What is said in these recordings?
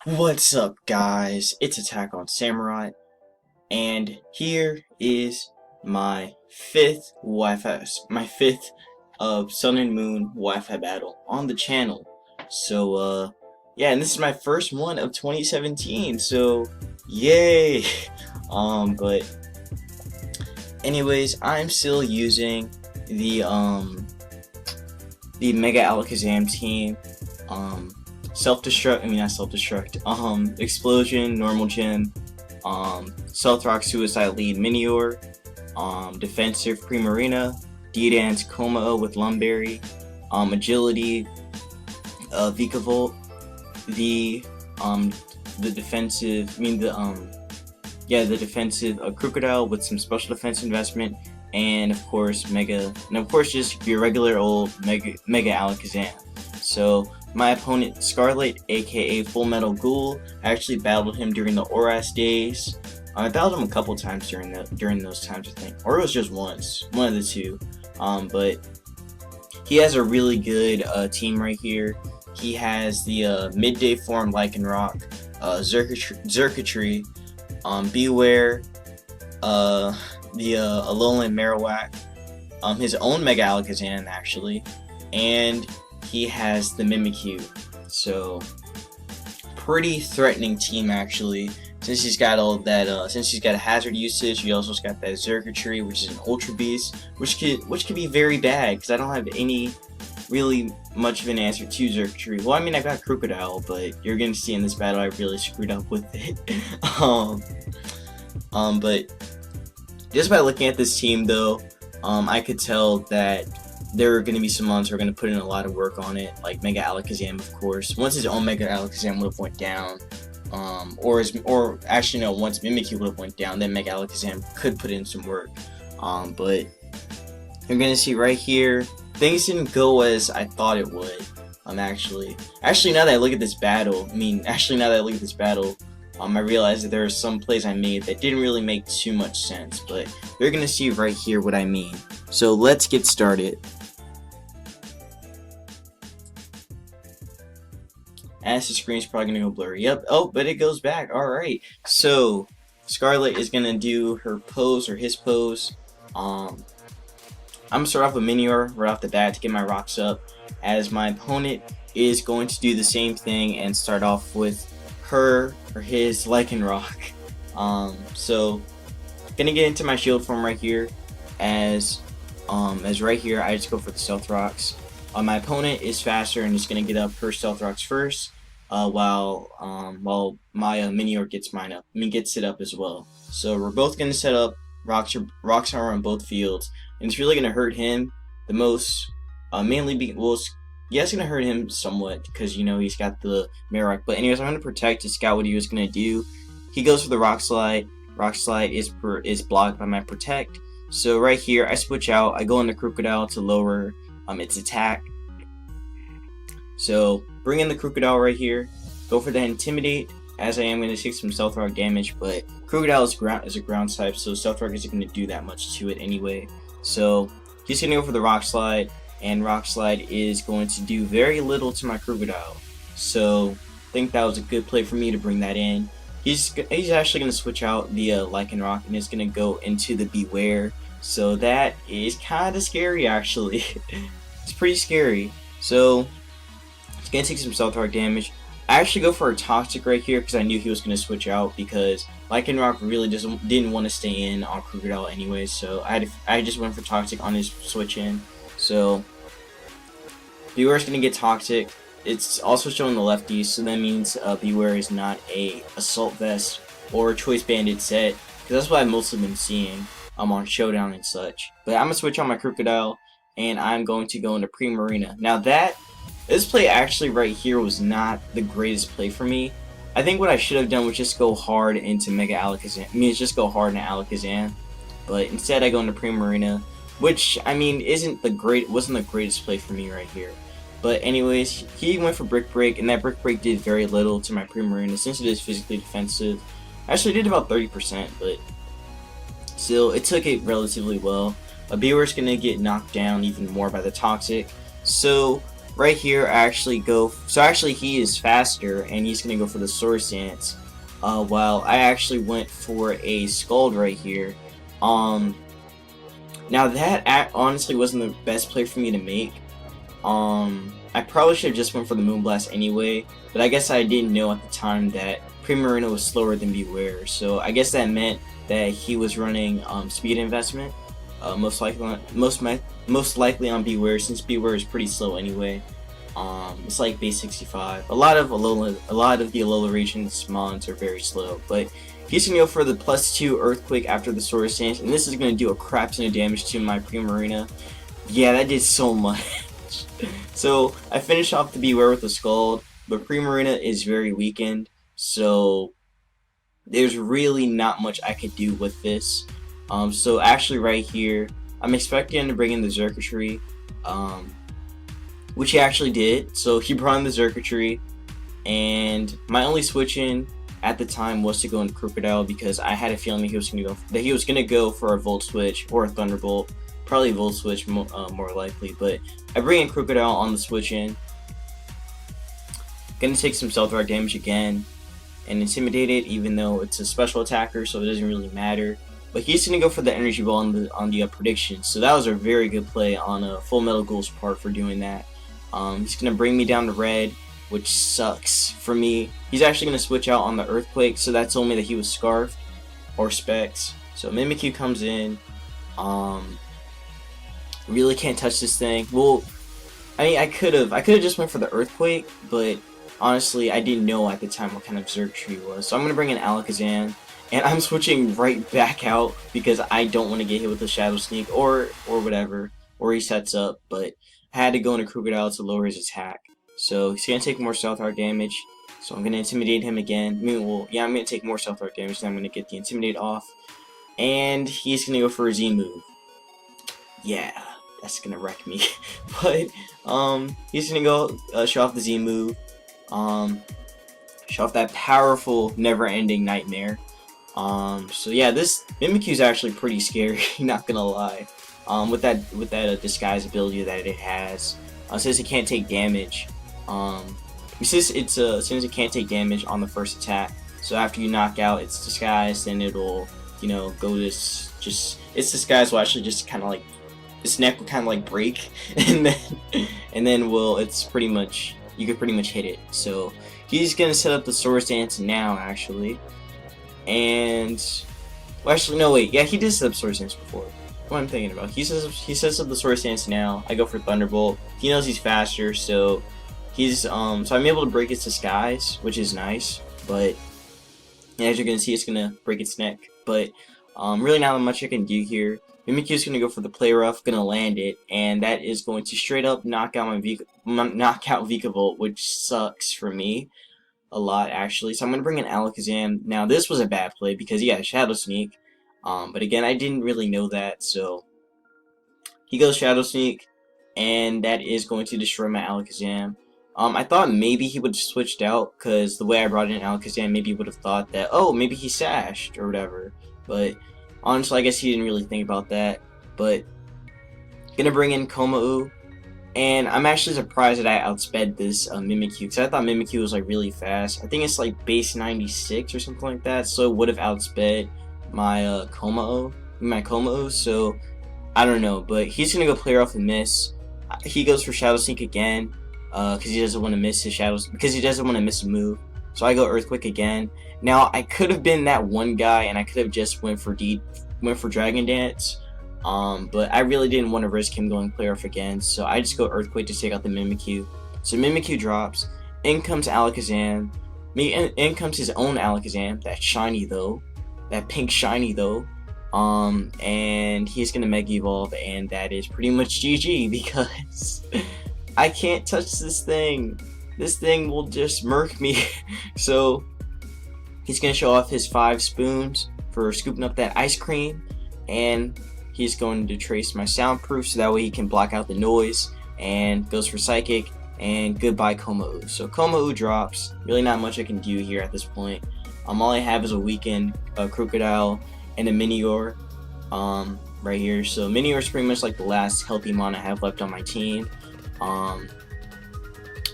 What's up, guys? It's AttackonSamurott, and here is my fifth of Sun and Moon Wi-Fi battle on the channel. Yeah, and this is my first one of 2017. So, yay! But anyways, I'm still using the Mega Alakazam team. Self-destruct, I mean not self-destruct, Explosion, Normal Gym, Stealth Rock, Suicide Lead, Minior, Defensive, Primarina, D-Dance, Coma with Lumberry, Agility, Vikavolt, the defensive, the defensive Crocodile with some special defense investment, and of course just your regular old Mega Alakazam. So my opponent, Scarlet, aka FullMetalGhoul, I actually battled him during the ORAS days. I battled him a couple times during those times, I think, or it was just once, one of the two. But he has a really good team right here. He has the midday form Lycanroc, Xurkitree, Beware, the Alolan Marowak, his own Mega Alakazam actually, and he has the Mimikyu. So pretty threatening team actually. Since he's got all that, since he's got a hazard usage, he also got that Xurkitree, which is an Ultra Beast, which could be very bad because I don't have any really much of an answer to Xurkitree. Well, I mean I got Crocodile, but you're gonna see in this battle I really screwed up with it. But just by looking at this team though, I could tell that there are going to be some mons who are going to put in a lot of work on it, like Mega Alakazam, of course. Once his own Mega Alakazam would have went down, or actually no, once Mimikyu would have went down, then Mega Alakazam could put in some work. But you're going to see right here, things didn't go as I thought it would. Actually, now that I look at this battle, I realized that there are some plays I made that didn't really make too much sense, but you're going to see right here what I mean. So let's get started. As the screen's probably gonna go blurry. Yep. Oh, but it goes back. Alright. So Scarlet is gonna do her pose or his pose. I'm gonna start off with Minior right off the bat to get my rocks up, as my opponent is going to do the same thing and start off with her or his Lycanroc. So gonna get into my shield form right here, as right here I just go for the Stealth Rocks. My opponent is faster and is going to get up her Stealth Rocks first, while my Minior gets it up as well. So we're both going to set up rocks are on both fields, and it's really going to hurt him the most. It's going to hurt him somewhat because he's got the Marowak. But anyways, I'm going to protect his Scout. What he was going to do, he goes for the Rock Slide. Rock Slide is blocked by my Protect. So right here, I switch out. I go into Crocodile to lower its attack. So bring in the Crocodile right here, go for the Intimidate, as I am going to take some Stealth Rock damage, but Crocodile is a ground type, so Stealth Rock isn't going to do that much to it anyway. So he's going to go for the Rock Slide, and Rock Slide is going to do very little to my Crocodile. So I think that was a good play for me to bring that in. He's actually going to switch out the Lycanroc and is going to go into the Beware. So that is kind of scary actually. It's pretty scary. So it's gonna take some Stealth Rock damage. I actually go for a Toxic right here because I knew he was gonna switch out, because Lycanroc really didn't want to stay in on Crocodile anyway. So I just went for Toxic on his switch in. So Beware's gonna get Toxic. It's also showing the lefties, so that means Beware is not a Assault Vest or a Choice Banded set, because that's what I've mostly been seeing on Showdown and such. But I'm gonna switch on my Crocodile, and I'm going to go into Primarina. Now this play actually right here was not the greatest play for me. I think what I should have done was just go hard into Mega Alakazam. Just go hard into Alakazam. But instead I go into Primarina, which wasn't the greatest play for me right here. But anyways, he went for Brick Break, and that Brick Break did very little to my Primarina since it is physically defensive. Actually, it did about 30%, but still, it took it relatively well. Beware's gonna get knocked down even more by the Toxic. So right here I actually go, so actually he is faster and he's gonna go for the Swords Dance, while I actually went for a Scald right here. Now that honestly wasn't the best play for me to make. I probably should have just went for the Moonblast anyway, but I guess I didn't know at the time that Primarina was slower than Beware, so I guess that meant that he was running speed investment, most likely on Beware, since Beware is pretty slow anyway. It's like base 65. A lot of the Alola region's mons are very slow, but he's gonna go for the +2 Earthquake after the Swords Dance, and this is gonna do a crap ton of damage to my Primarina. Yeah, that did so much. So I finished off the Beware with the Scald, but Primarina is very weakened, so there's really not much I could do with this. So actually right here, I'm expecting him to bring in the Xurkitree, which he actually did. So he brought in the Xurkitree, and my only switch in at the time was to go into Crocodile because I had a feeling that he was gonna go for a Volt Switch or a Thunderbolt. Probably Volt Switch more likely, but I bring in Crocodile on the switch in. Gonna take some Stealth Rock damage again and intimidate it, even though it's a special attacker, so it doesn't really matter. But he's gonna go for the Energy Ball on the prediction, so that was a very good play on FullMetalGhoul's part for doing that. He's gonna bring me down to red, which sucks for me. He's actually gonna switch out on the Earthquake, so that told me that he was Scarfed or Specs. So Mimikyu comes in. Really can't touch this thing. Well, I mean, I could have just went for the Earthquake, but honestly, I didn't know at the time what kind of Xurkitree was. So I'm gonna bring in Alakazam, and I'm switching right back out because I don't want to get hit with the Shadow Sneak or whatever, or he sets up. But I had to go into Crocodile to lower his attack. So he's gonna take more Stealth Rock damage. So I'm gonna intimidate him again. I mean, well, yeah, I'm gonna take more Stealth Rock damage. Then I'm gonna get the Intimidate off, and he's gonna go for a Z move. Yeah, that's gonna wreck me. But he's gonna go show off the Z move, show off that powerful never-ending Nightmare. So yeah, this Mimikyu is actually pretty scary, not gonna lie. With that disguise ability that it has, since it can't take damage. Since it can't take damage on the first attack, so after you knock out its disguise, then it'll, you know, go this its disguise will actually just kind of like, its neck will kind of like break, and then it's pretty much, you could pretty much hit it. So he's gonna set up the Swords Dance now, actually, and well, actually no, wait, yeah, he did set up Swords Dance before. What I'm thinking about, he sets up the Swords Dance now. I go for Thunderbolt. He knows he's faster, so he's so I'm able to break its disguise, which is nice. But as you're gonna see, it's gonna break its neck. But really not much I can do here. Mimikyu's gonna go for the Play Rough, gonna land it, and that is going to straight up knock out Vikavolt, which sucks for me a lot, actually. So I'm gonna bring in Alakazam. Now this was a bad play because he had Shadow Sneak, but again, I didn't really know that, so he goes Shadow Sneak, and that is going to destroy my Alakazam. I thought maybe he would have switched out, because the way I brought in Alakazam, maybe he would have thought that, oh, maybe he sashed or whatever. But honestly, I guess he didn't really think about that. But gonna bring in Komau, and I'm actually surprised that I outsped this Mimikyu, because I thought Mimikyu was like really fast. I think it's like base 96 or something like that, so it would have outsped my Komau. So I don't know, but he's gonna go Play Rough and miss. He goes for Shadow Sneak again, because he doesn't want to miss his shadows, because he doesn't want to miss a move. So I go Earthquake again. Now I could have been that one guy, and I could have just went for Dragon Dance, but I really didn't want to risk him going Play Rough again. So I just go Earthquake to take out the Mimikyu. So Mimikyu drops. In comes Alakazam. In comes his own Alakazam, that shiny though, that pink shiny though. And he's gonna Mega Evolve, and that is pretty much GG, because I can't touch this thing. This thing will just murk me. So he's gonna show off his 5 spoons for scooping up that ice cream, and he's going to trace my soundproof so that way he can block out the noise, and goes for Psychic, and goodbye Komau. So Komau drops. Really not much I can do here at this point. All I have is a weakened Crocodile and a Minior right here. So Minior is pretty much like the last healthy mon I have left on my team.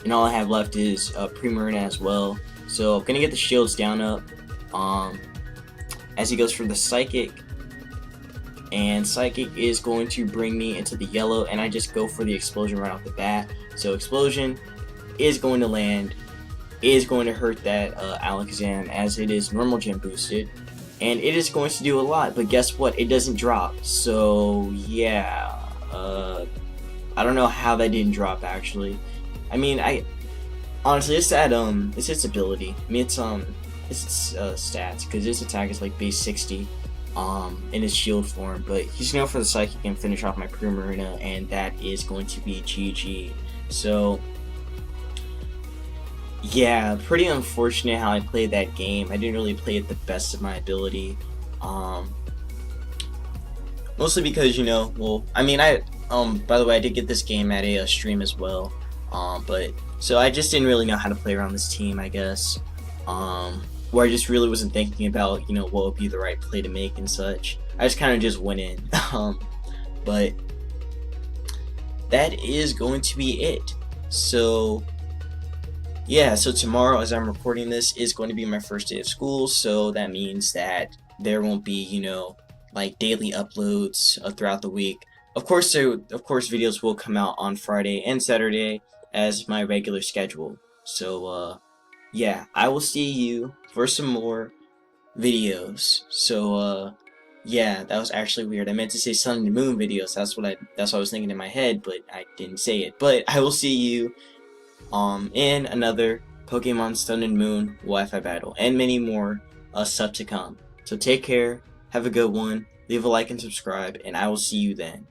and all I have left is pre-marina as well. So I'm gonna get the shields down up as he goes for the psychic, and psychic is going to bring me into the yellow, and I just go for the explosion right off the bat. So explosion is going to land, is going to hurt that Alakazam as it is normal gem boosted, and it is going to do a lot, but guess what, it doesn't drop. So yeah, I don't know how that didn't drop actually. I mean, honestly, it's that it's its ability. I mean, it's its stats, because its attack is like base 60 in its shield form, but he's going for the psychic and finish off my pre-marina, and that is going to be GG. So yeah, pretty unfortunate how I played that game. I didn't really play it the best of my ability, mostly because, you know, well, I mean, by the way, I did get this game at a stream as well, but so I just didn't really know how to play around this team, I guess, where I just really wasn't thinking about, you know, what would be the right play to make and such. I just kind of just went in, but that is going to be it. So yeah, so tomorrow, as I'm recording this, is going to be my first day of school, so that means that there won't be, you know, like daily uploads throughout the week. Of course, videos will come out on Friday and Saturday as my regular schedule. So yeah, I will see you for some more videos. So yeah, that was actually weird. I meant to say Sun and Moon videos. That's what I was thinking in my head, but I didn't say it. But I will see you in another Pokemon Sun and Moon Wi-Fi battle, and many more stuff to come. So take care, have a good one, leave a like and subscribe, and I will see you then.